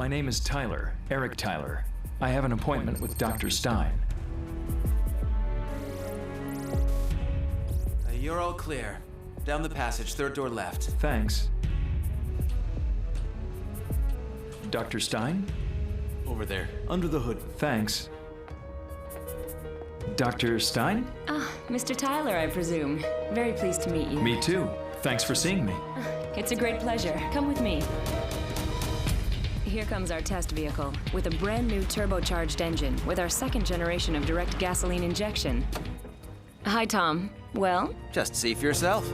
My name is Tyler, Eric Tyler. I have an appointment with Dr. Stein. You're all clear. Down the passage, third door left. Thanks. Dr. Stein? Over there, under the hood. Thanks. Dr. Stein? Ah, Mr. Tyler, I presume. Very pleased to meet you. Me too. Thanks for seeing me. It's a great pleasure. Come with me. Here comes our test vehicle, with a brand new turbocharged engine, with our second generation of direct gasoline injection. Hi, Tom. Well? Just see for yourself.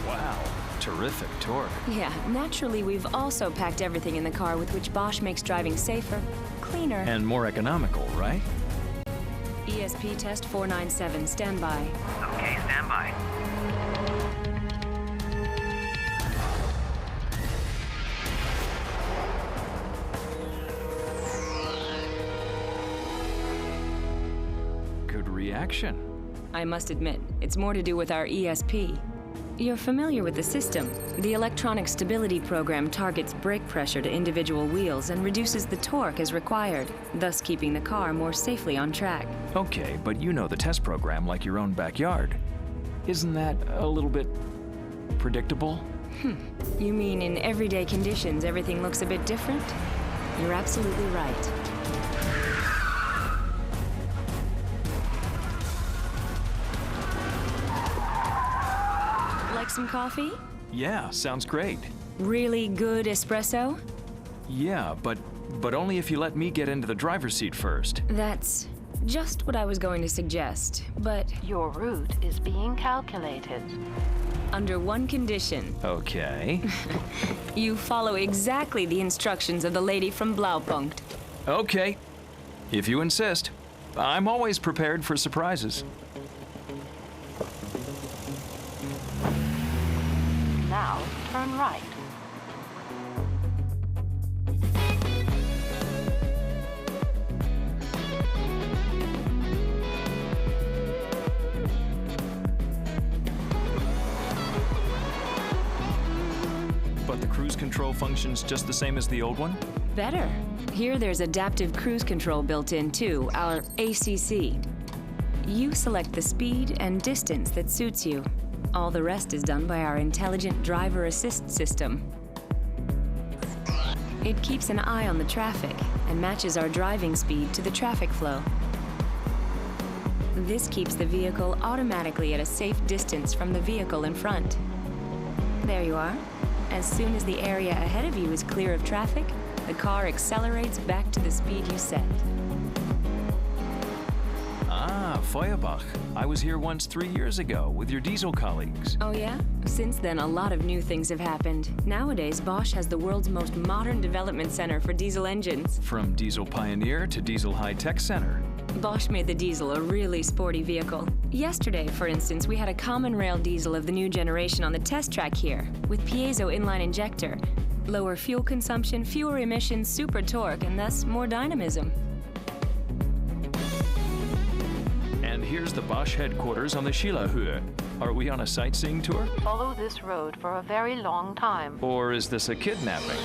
Wow, terrific torque. Yeah, naturally, we've also packed everything in the car with which Bosch makes driving safer, cleaner. And more economical, right? ESP test 497, stand by. Okay, stand by. Good reaction. I must admit, it's more to do with our ESP. You're familiar with the system. The electronic stability program targets brake pressure to individual wheels and reduces the torque as required, thus keeping the car more safely on track. Okay, but you know the test program like your own backyard. Isn't that a little bit predictable? You mean in everyday conditions everything looks a bit different? You're absolutely right. Like some coffee? Yeah, sounds great. Really good espresso? Yeah, but only if you let me get into the driver's seat first. That's just what I was going to suggest, but Your route is being calculated. under one condition. Okay. You follow exactly the instructions of the lady from Blaupunkt. Okay. If you insist. I'm always prepared for surprises. Now, turn right. But the cruise control functions just the same as the old one? Better. Here there's adaptive cruise control built in too, our ACC. You select the speed and distance that suits you. All the rest is done by our intelligent driver assist system. It keeps an eye on the traffic and matches our driving speed to the traffic flow. This keeps the vehicle automatically at a safe distance from the vehicle in front. There you are. As soon as the area ahead of you is clear of traffic, the car accelerates back to the speed you set. Ah, Feuerbach. I was here once 3 years ago with your diesel colleagues. Oh yeah? Since then, a lot of new things have happened. Nowadays, Bosch has the world's most modern development center for diesel engines. From Diesel Pioneer to Diesel High Tech Center. Bosch made the diesel a really sporty vehicle. Yesterday, for instance, we had a common rail diesel of the new generation on the test track here, with piezo inline injector. Lower fuel consumption, fewer emissions, super torque, and thus more dynamism. And here's the Bosch headquarters on the Schillerhöhe. Are we on a sightseeing tour? Follow this road for a very long time. Or is this a kidnapping?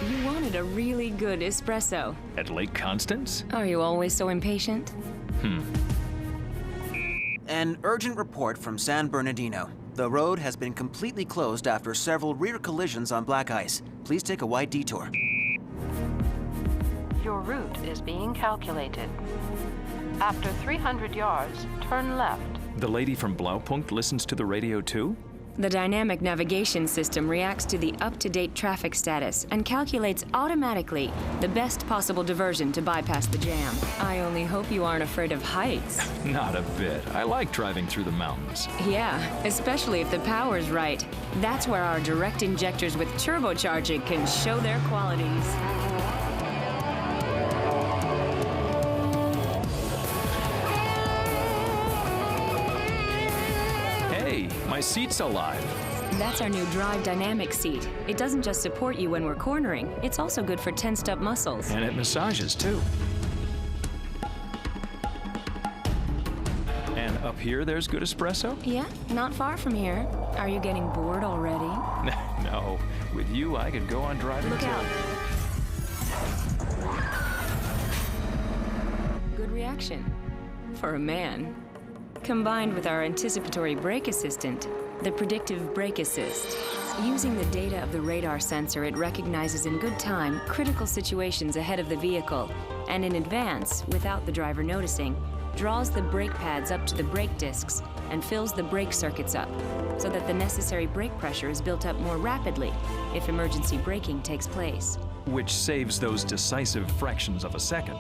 You wanted a really good espresso. At Lake Constance? Are you always so impatient? An urgent report from San Bernardino. The road has been completely closed after several rear collisions on black ice. Please take a wide detour. Your route is being calculated. After 300 yards, turn left. The lady from Blaupunkt listens to the radio too? The dynamic navigation system reacts to the up-to-date traffic status and calculates automatically the best possible diversion to bypass the jam. I only hope you aren't afraid of heights. Not a bit. I like driving through the mountains. Yeah, especially if the power's right. That's where our direct injectors with turbocharging can show their qualities. Hey, my seat's alive. That's our new drive dynamic seat. It doesn't just support you when we're cornering, it's also good for tensed up muscles. And it massages, too. And up here, there's good espresso? Yeah, not far from here. Are you getting bored already? No. With you, I could go on driving Look till... out. Good reaction. For a man. Combined with our anticipatory brake assistant, the predictive brake assist. Using the data of the radar sensor, it recognizes in good time critical situations ahead of the vehicle, and in advance, without the driver noticing, draws the brake pads up to the brake discs and fills the brake circuits up, so that the necessary brake pressure is built up more rapidly if emergency braking takes place. Which saves those decisive fractions of a second.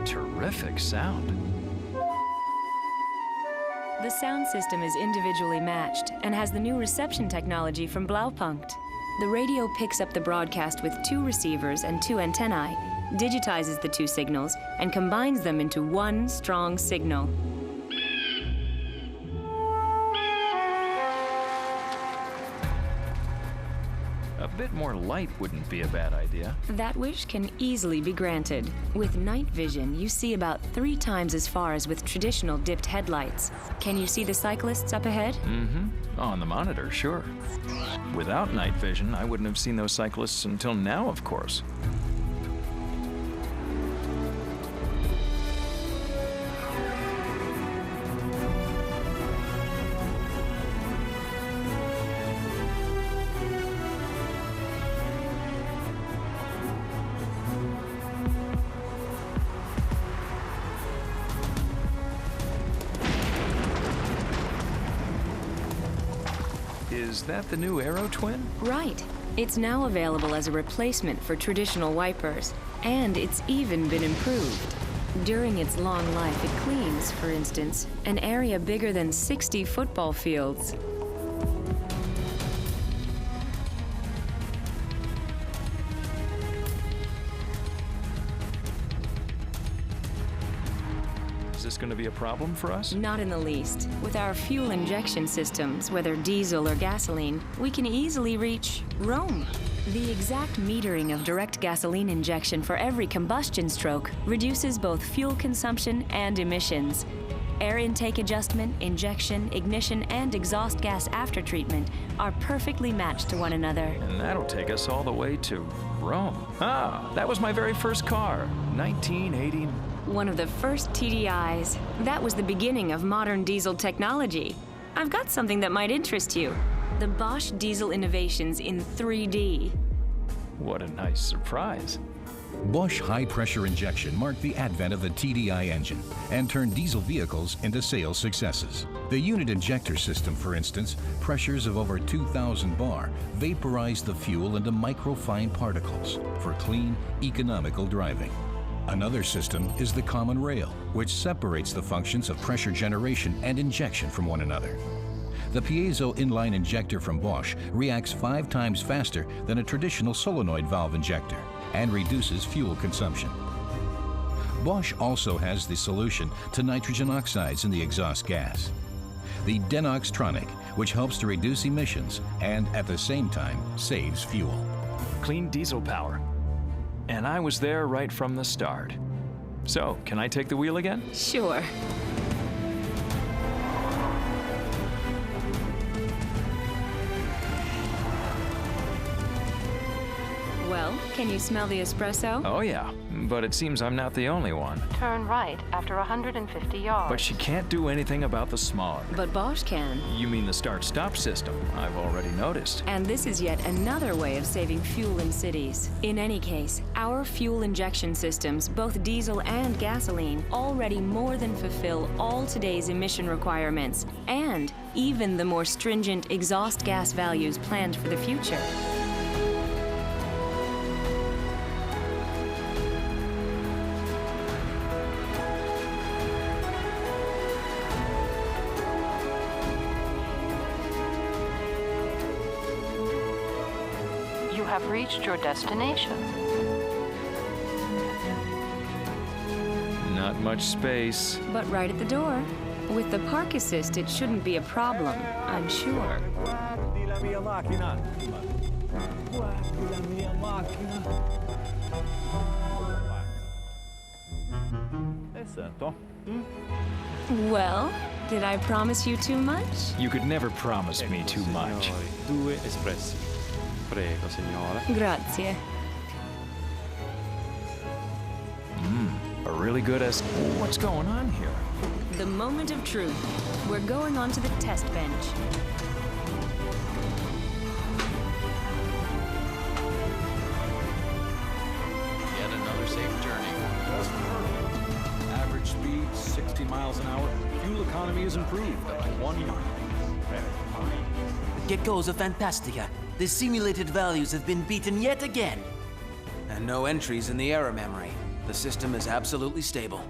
Terrific sound. The sound system is individually matched and has the new reception technology from Blaupunkt. The radio picks up the broadcast with 2 receivers and 2 antennae, digitizes the 2 signals, and combines them into one strong signal. A bit more light wouldn't be a bad idea. That wish can easily be granted. With night vision, you see about 3 times as far as with traditional dipped headlights. Can you see the cyclists up ahead? Mm-hmm. On the monitor, sure. Without night vision, I wouldn't have seen those cyclists until now, of course. Is that the new Aero Twin? Right. It's now available as a replacement for traditional wipers, and it's even been improved. During its long life, it cleans, for instance, an area bigger than 60 football fields. Is this going to be a problem for us? Not in the least. With our fuel injection systems, whether diesel or gasoline, we can easily reach Rome. The exact metering of direct gasoline injection for every combustion stroke reduces both fuel consumption and emissions. Air intake adjustment, injection, ignition, and exhaust gas aftertreatment are perfectly matched to one another. And that'll take us all the way to Rome. Ah, that was my very first car, 1980. One of the first TDIs. That was the beginning of modern diesel technology. I've got something that might interest you. The Bosch diesel innovations in 3D. What a nice surprise. Bosch high-pressure injection marked the advent of the TDI engine and turned diesel vehicles into sales successes. The unit injector system, for instance, pressures of over 2,000 bar, vaporize the fuel into microfine particles for clean, economical driving. Another system is the common rail, which separates the functions of pressure generation and injection from one another. The piezo inline injector from Bosch reacts 5 times faster than a traditional solenoid valve injector and reduces fuel consumption. Bosch also has the solution to nitrogen oxides in the exhaust gas. The Denoxtronic, which helps to reduce emissions and at the same time saves fuel. Clean diesel power. And I was there right from the start. So, can I take the wheel again? Sure. Well, can you smell the espresso? Oh yeah, but it seems I'm not the only one. Turn right after 150 yards. But she can't do anything about the smog. But Bosch can. You mean the start-stop system? I've already noticed. And this is yet another way of saving fuel in cities. In any case, our fuel injection systems, both diesel and gasoline, already more than fulfill all today's emission requirements, and even the more stringent exhaust gas values planned for the future. have reached your destination. Not much space. But right at the door. With the park assist, it shouldn't be a problem, I'm sure. Guardi la mia macchina. Guardi la mia macchina. Sento. Well, did I promise you too much? You could never promise me too much. Signori, 2 espressi. Prego, signora. Grazie. A really good What's going on here? The moment of truth. We're going on to the test bench. Yet another safe journey. Average speed 60 miles an hour. Fuel economy is improved by 1 mile. Che cosa fantastica! The simulated values have been beaten yet again. And no entries in the error memory. The system is absolutely stable.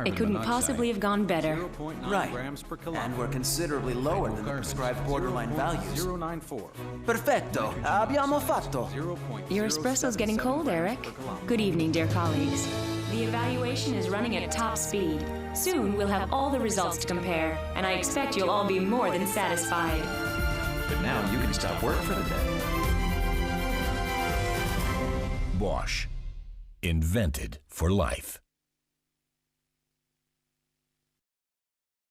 It couldn't possibly have gone better. 0.9 Right. grams per kilometer. And we're considerably lower than the prescribed borderline values. 0.094. Perfetto! Abbiamo fatto! 0.077 Your espresso's getting cold, Eric. per kilometer. Good evening, dear colleagues. The evaluation is running at top speed. Soon we'll have all the results to compare, and I expect you'll all be more than satisfied. But now you can stop work for the day. Bosch. Invented for life.